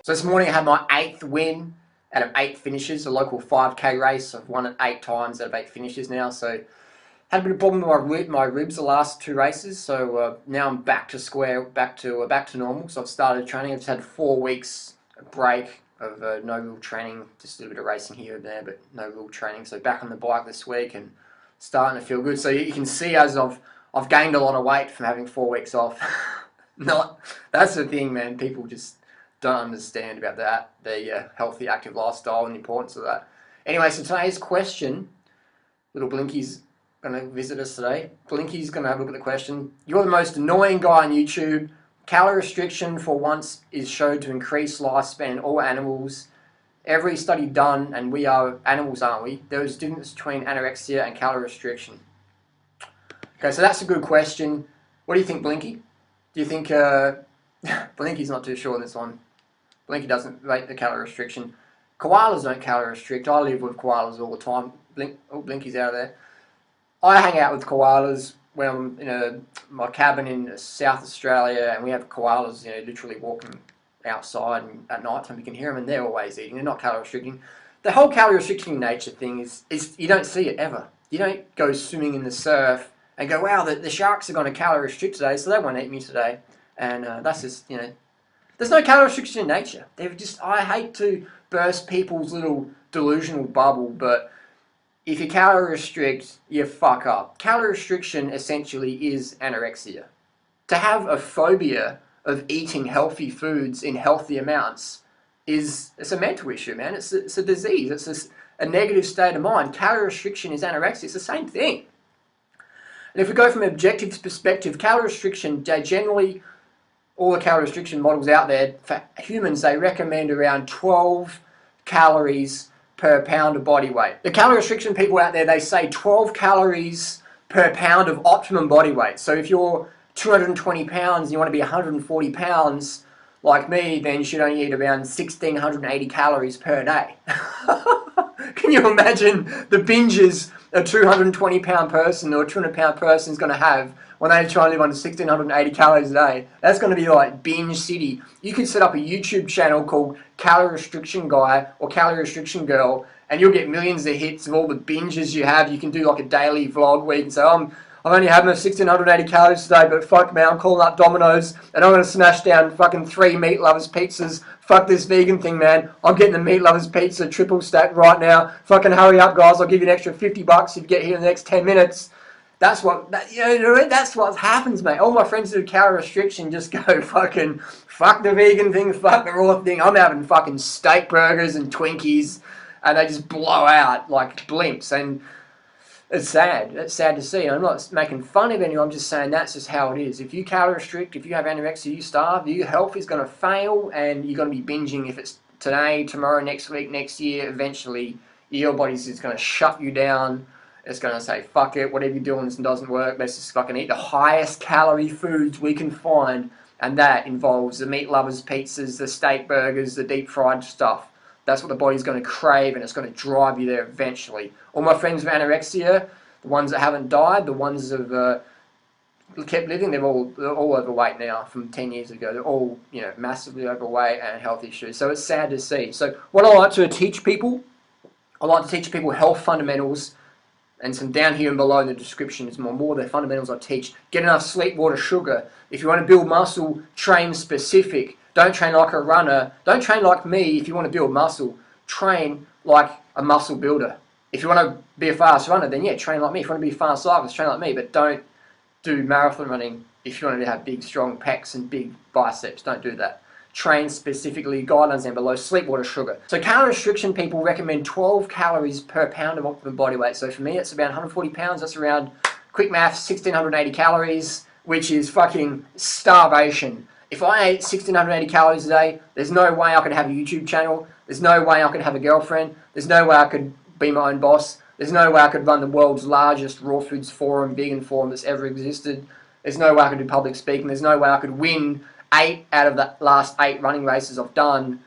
So this morning I had my 8th win out of 8 finishes, a local 5K race. I've won it 8 times out of 8 finishes now. So had a bit of problem with my ribs the last 2 races. So now I'm back to normal. So I've started training. I've just had 4 weeks break of no real training, just a little bit of racing here and there, but no real training. So back on the bike this week and starting to feel good. So you can see as I've gained a lot of weight from having 4 weeks off. That's the thing, man. People just don't understand about that, the healthy, active lifestyle and the importance of that. Anyway, so today's question, little Blinky's going to visit us today. Blinky's going to have a look at the question. You're the most annoying guy on YouTube. Calorie restriction for once is shown to increase lifespan in all animals. Every study done, and we are animals, aren't we? There is a difference between anorexia and calorie restriction. Okay, so that's a good question. What do you think, Blinky? Do you think... Blinky's not too sure on this one. Blinky doesn't rate the calorie restriction. Koalas don't calorie restrict. I live with koalas all the time. Blinky's out of there. I hang out with koalas when I'm in my cabin in South Australia, and we have koalas, literally walking outside, and at night time you can hear them, and they're always eating. They're not calorie restricting. The whole calorie restricting nature thing is you don't see it ever. You don't go swimming in the surf and go, wow, the sharks are going to calorie restrict today, so they won't eat me today. And that's just, there's no calorie restriction in nature. I hate to burst people's little delusional bubble, but if you calorie restrict, you fuck up. Calorie restriction essentially is anorexia. To have a phobia of eating healthy foods in healthy amounts it's a mental issue, man. It's a disease. It's a negative state of mind. Calorie restriction is anorexia. It's the same thing. And if we go from an objective perspective, calorie restriction, generally, all the calorie restriction models out there, for humans, they recommend around 12 calories per pound of body weight. The calorie restriction people out there, they say 12 calories per pound of optimum body weight. So if you're 220 pounds and you want to be 140 pounds like me, then you should only eat around 1,680 calories per day. Can you imagine the binges a 220 pound person or a 200 pound person is going to have when they try and live on 1,680 calories a day? That's going to be like binge city. You could set up a YouTube channel called Calorie Restriction Guy or Calorie Restriction Girl, and you'll get millions of hits of all the binges you have. You can do like a daily vlog where you can say, I'm only having 1,680 calories today, but fuck man, I'm calling up Domino's and I'm going to smash down fucking 3 Meat Lovers pizzas. Fuck this vegan thing, man. I'm getting the Meat Lovers pizza triple stack right now. Fucking hurry up, guys. I'll give you an extra $50 if you get here in the next 10 minutes. That's what happens, mate. All my friends who do calorie restriction just go fucking fuck the vegan thing, fuck the raw thing. I'm having fucking steak burgers and Twinkies, and they just blow out like blimps. And it's sad. It's sad to see. I'm not making fun of anyone. I'm just saying that's just how it is. If you calorie restrict, if you have anorexia, you starve, your health is going to fail, and you're going to be binging. If it's today, tomorrow, next week, next year, eventually your body's just going to shut you down. It's going to say, fuck it, whatever you're doing doesn't work. Let's just fucking eat the highest calorie foods we can find, and that involves the Meat Lovers pizzas, the steak burgers, the deep fried stuff. That's what the body's going to crave, and it's going to drive you there eventually. All my friends with anorexia, the ones that haven't died, the ones that have kept living, they're all overweight now from 10 years ago. They're all, massively overweight and health issues. So it's sad to see. So what I like to teach people, I like to teach people health fundamentals, and some down here and below in the description is more the fundamentals I teach. Get enough sleep, water, sugar. If you want to build muscle, train specific. Don't train like a runner. Don't train like me if you want to build muscle. Train like a muscle builder. If you want to be a fast runner, then yeah, train like me. If you want to be a fast cyclist, train like me. But don't do marathon running if you want to have big, strong pecs and big biceps. Don't do that. Train specifically, guidelines down below, sleep, water, sugar. So calorie restriction people recommend 12 calories per pound of optimum body weight. So for me, it's about 140 pounds. That's around, quick math, 1,680 calories, which is fucking starvation. If I ate 1,680 calories a day, there's no way I could have a YouTube channel. There's no way I could have a girlfriend. There's no way I could be my own boss. There's no way I could run the world's largest raw foods forum, vegan forum that's ever existed. There's no way I could do public speaking. There's no way I could win 8 out of the last 8 running races I've done.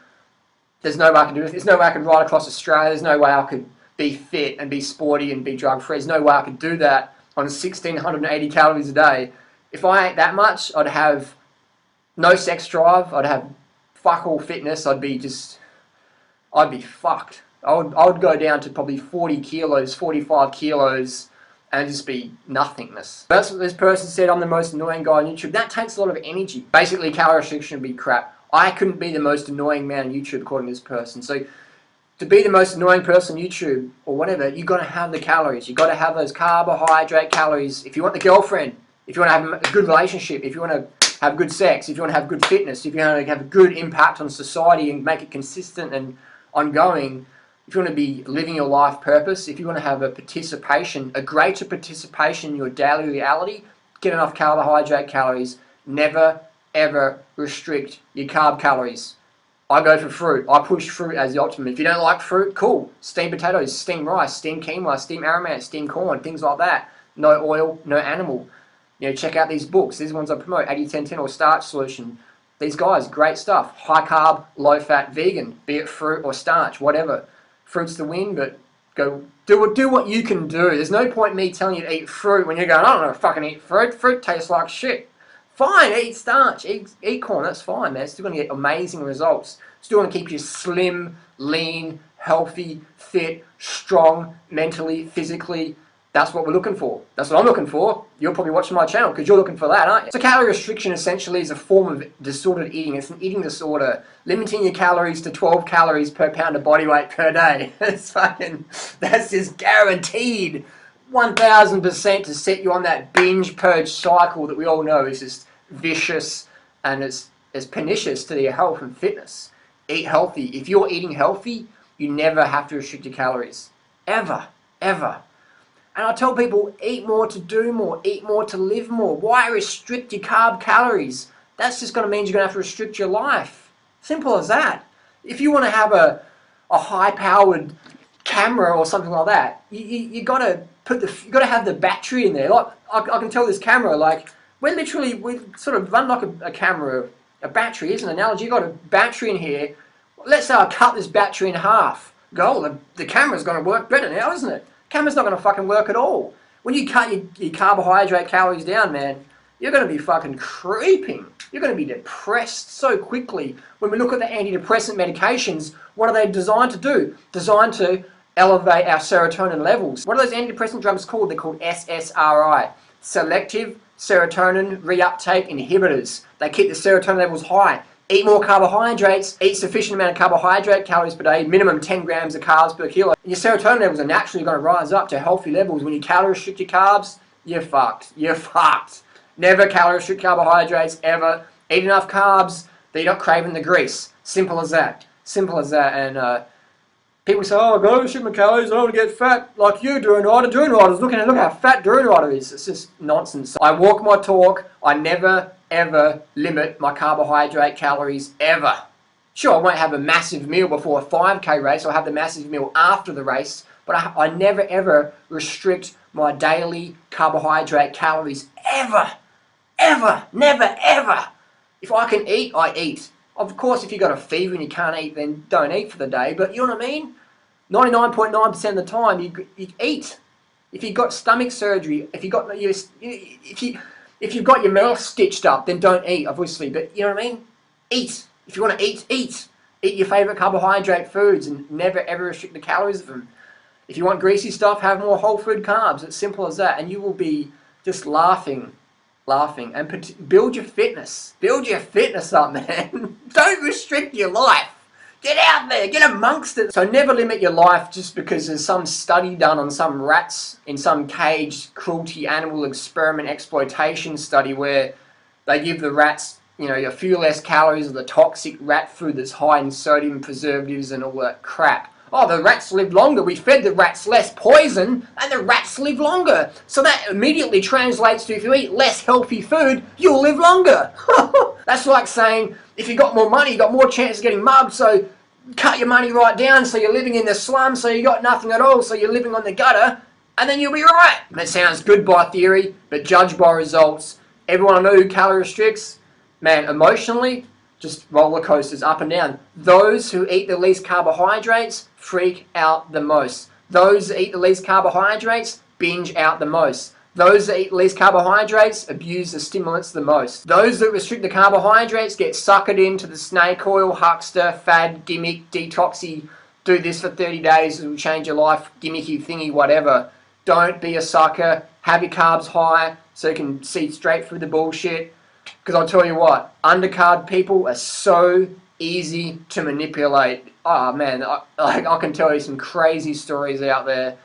There's no way I could do it. There's no way I could ride across Australia. There's no way I could be fit and be sporty and be drug free. There's no way I could do that on 1,680 calories a day. If I ate that much, I'd have no sex drive. I'd have fuck all fitness, I'd be fucked. I would go down to probably 40 kilos, 45 kilos, and just be nothingness. That's what this person said, I'm the most annoying guy on YouTube. That takes a lot of energy. Basically, calorie restriction would be crap. I couldn't be the most annoying man on YouTube according to this person. So to be the most annoying person on YouTube or whatever, you got to have the calories. You got to have those carbohydrate calories. If you want the girlfriend, if you want to have a good relationship, if you want to have good sex, if you want to have good fitness, if you want to have a good impact on society and make it consistent and ongoing, if you want to be living your life purpose, if you want to have a greater participation in your daily reality, get enough carbohydrate calories. Never, ever restrict your carb calories. I go for fruit. I push fruit as the optimum. If you don't like fruit, cool. Steamed potatoes, steamed rice, steamed quinoa, steamed aromat, steamed corn, things like that. No oil, no animal. You know, check out these books. These ones I promote, 80-10-10 or Starch Solution. These guys, great stuff. High carb, low fat, vegan, be it fruit or starch, whatever. Fruit's the win, but go do what you can do. There's no point in me telling you to eat fruit when you're going, I don't know, fucking eat fruit. Fruit tastes like shit. Fine, eat starch, eat corn, that's fine, man. It's still going to get amazing results. Still going to keep you slim, lean, healthy, fit, strong, mentally, physically. That's what we're looking for. That's what I'm looking for. You're probably watching my channel because you're looking for that, aren't you? So calorie restriction essentially is a form of disordered eating. It's an eating disorder. Limiting your calories to 12 calories per pound of body weight per day. That's just guaranteed 1000% to set you on that binge purge cycle that we all know is just vicious and it's pernicious to your health and fitness. Eat healthy. If you're eating healthy, you never have to restrict your calories. Ever. Ever. And I tell people, eat more to do more, eat more to live more. Why restrict your carb calories? That's just going to mean you're going to have to restrict your life. Simple as that. If you want to have a high-powered camera or something like that, you got to have the battery in there. Like I can tell this camera, like we sort of run like a camera, a battery. Here's an analogy. You got a battery in here. Let's say I cut this battery in half. The camera's going to work better now, isn't it? Camera's not going to fucking work at all. When you cut your carbohydrate calories down, man, you're going to be fucking creeping. You're going to be depressed so quickly. When we look at the antidepressant medications, what are they designed to do? Designed to elevate our serotonin levels. What are those antidepressant drugs called? They're called SSRI, selective serotonin reuptake inhibitors. They keep the serotonin levels high. Eat more carbohydrates, eat sufficient amount of carbohydrate calories per day, minimum 10 grams of carbs per kilo. Your serotonin levels are naturally going to rise up to healthy levels. When you calorie restrict your carbs, you're fucked. You're fucked. Never calorie restrict carbohydrates, ever. Eat enough carbs that you're not craving the grease. Simple as that. Simple as that. And people say, oh, I got to restrict my calories, I don't want to get fat like you, Durant Rider. Durant Rider's look how fat Durant Rider is. It's just nonsense. I walk my talk. I never ever limit my carbohydrate calories, ever. Sure, I won't have a massive meal before a 5K race, I'll have the massive meal after the race, but I never ever restrict my daily carbohydrate calories, ever. Ever. Never, ever. If I can eat, I eat. Of course, if you've got a fever and you can't eat, then don't eat for the day, but you know what I mean? 99.9% of the time, you eat. If you've got stomach surgery, if you've got your mouth stitched up, then don't eat, obviously. But you know what I mean? Eat. If you want to eat, eat. Eat your favourite carbohydrate foods and never ever restrict the calories of them. If you want greasy stuff, have more whole food carbs. It's simple as that. And you will be just laughing. And build your fitness. Build your fitness up, man. Don't restrict your life. Get out there, get amongst it. So never limit your life just because there's some study done on some rats in some caged cruelty animal experiment exploitation study where they give the rats, you know, a few less calories of the toxic rat food that's high in sodium preservatives and all that crap. Oh, the rats live longer. We fed the rats less poison and the rats live longer. So that immediately translates to if you eat less healthy food, you'll live longer. That's like saying if you got more money, you got more chance of getting mugged, so cut your money right down so you're living in the slum, so you got nothing at all, so you're living on the gutter, and then you'll be right. That sounds good by theory, but judged by results. Everyone I know who calorie restricts, man, emotionally, just roller coasters up and down. Those who eat the least carbohydrates freak out the most. Those that eat the least carbohydrates binge out the most. Those that eat least carbohydrates abuse the stimulants the most. Those that restrict the carbohydrates get suckered into the snake oil, huckster, fad, gimmick, detoxy, do this for 30 days, it will change your life, gimmicky thingy, whatever. Don't be a sucker. Have your carbs high so you can see straight through the bullshit. Because I'll tell you what, undercard people are so easy to manipulate. Oh man, I can tell you some crazy stories out there.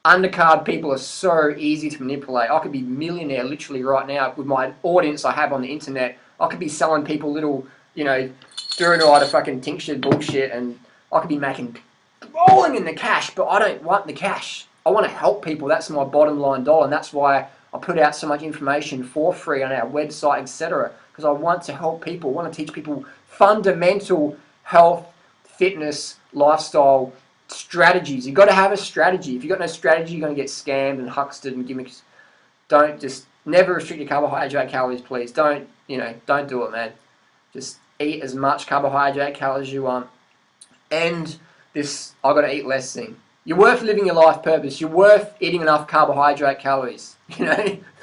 Undercard people are so easy to manipulate. I could be a millionaire literally right now with my audience I have on the internet. I could be selling people little, Duranoid of fucking tincture bullshit, and I could be making rolling in the cash, but I don't want the cash. I want to help people. That's my bottom line dollar, and that's why I put out so much information for free on our website, etc. Because I want to help people. I want to teach people fundamental health, fitness, lifestyle strategies. You've got to have a strategy. If you've got no strategy, you're going to get scammed and huckstered and gimmicks. Don't just never restrict your carbohydrate calories, please. Don't do it, man. Just eat as much carbohydrate calories as you want. And this I got to eat less thing. You're worth living your life purpose. You're worth eating enough carbohydrate calories.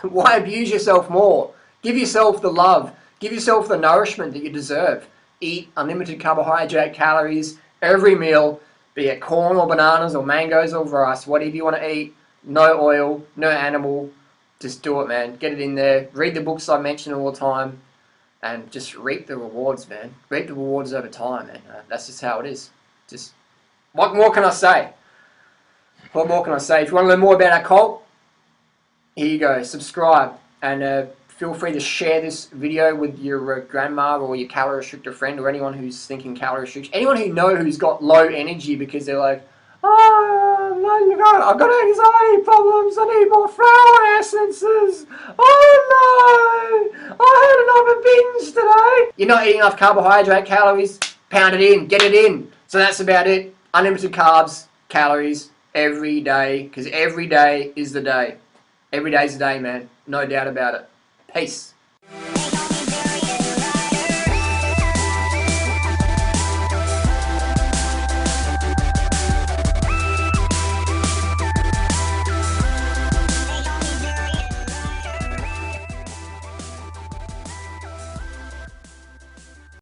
Why abuse yourself more? Give yourself the love. Give yourself the nourishment that you deserve. Eat unlimited carbohydrate calories every meal, be it corn or bananas or mangoes or rice, whatever you want to eat. No oil, no animal. Just do it, man. Get it in there. Read the books I mention all the time. And just reap the rewards, man. Reap the rewards over time, man. That's just how it is. Just, what more can I say? What more can I say? If you want to learn more about our cult, here you go. Subscribe. And feel free to share this video with your grandma or your calorie restrictor friend or anyone who's thinking calorie restriction. Anyone who's got low energy because they're like, I've got anxiety problems, I need more flower essences. Oh no, I had another binge today. You're not eating enough carbohydrate calories, pound it in, get it in. So that's about it. Unlimited carbs, calories, every day, because every day is the day. Every day's the day, man. No doubt about it. Peace.